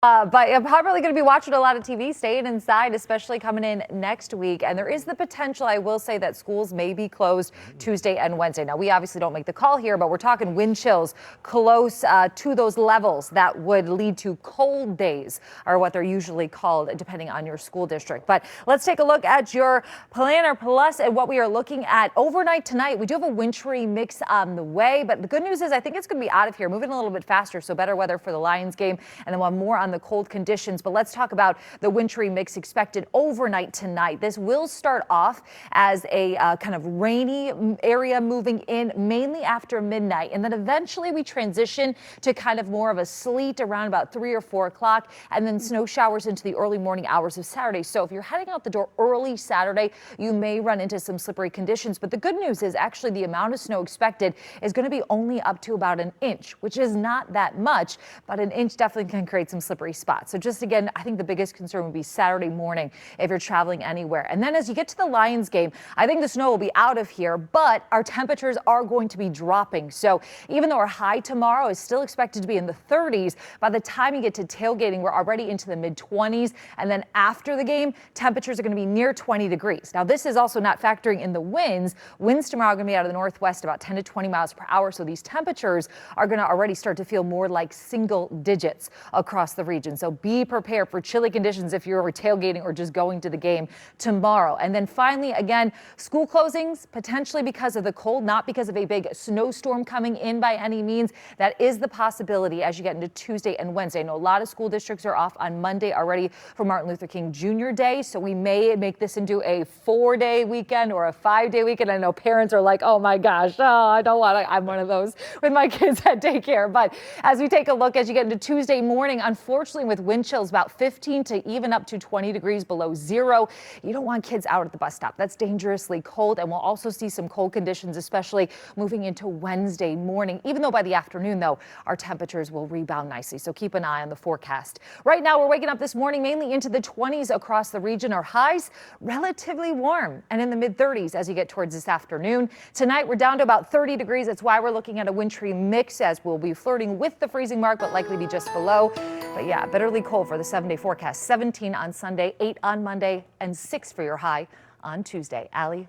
But I'm probably going to be watching a lot of TV, staying inside, especially coming in next week. And there is the potential, I will say, that schools may be closed Tuesday and Wednesday. Now, we obviously don't make the call here, but we're talking wind chills close to those levels that would lead to cold days, are what they're usually called, depending on your school district. But let's take a look at your Planner Plus and what we are looking at overnight tonight. We do have a wintry mix on the way, but the good news is I think it's going to be out of here, moving a little bit faster, so better weather for the Lions game, and then we'll have more on the cold conditions. But let's talk about the wintry mix expected overnight tonight. This will start off as a kind of rainy area moving in mainly after midnight, and then eventually we transition to kind of more of a sleet around about 3 or 4 o'clock, and then snow showers into the early morning hours of Saturday. So if you're heading out the door early Saturday, you may run into some slippery conditions. But the good news is actually the amount of snow expected is going to be only up to about an inch, which is not that much, but an inch definitely can create some slippery spots. So just again, I think the biggest concern would be Saturday morning if you're traveling anywhere. And then as you get to the Lions game, I think the snow will be out of here, but our temperatures are going to be dropping. So even though our high tomorrow is still expected to be in the 30s, by the time you get to tailgating, we're already into the mid 20s. And then after the game, temperatures are going to be near 20 degrees. Now, this is also not factoring in the winds. Winds tomorrow are going to be out of the northwest about 10 to 20 miles per hour. So these temperatures are going to already start to feel more like single digits across the region. So be prepared for chilly conditions if you're tailgating or just going to the game tomorrow. And then finally, again, school closings, potentially because of the cold, not because of a big snowstorm coming in by any means. That is the possibility as you get into Tuesday and Wednesday. I know a lot of school districts are off on Monday already for Martin Luther King Jr. Day, so we may make this into a 4-day weekend or a 5-day weekend. I know parents are like, oh my gosh, I don't want to. I'm one of those with my kids at daycare. But as we take a look, as you get into Tuesday morning, unfortunately with wind chills about 15 to even up to 20 degrees below zero, you don't want kids out at the bus stop. That's dangerously cold, and we'll also see some cold conditions, especially moving into Wednesday morning, even though by the afternoon, though, our temperatures will rebound nicely. So keep an eye on the forecast. Right now, we're waking up this morning mainly into the 20s across the region. Our highs relatively warm and in the mid 30s as you get towards this afternoon. Tonight, we're down to about 30 degrees. That's why we're looking at a wintry mix, as we'll be flirting with the freezing mark, but likely be just below. But yeah, bitterly cold for the 7-day forecast. 17 on Sunday, 8 on Monday, and 6 for your high on Tuesday. Allie?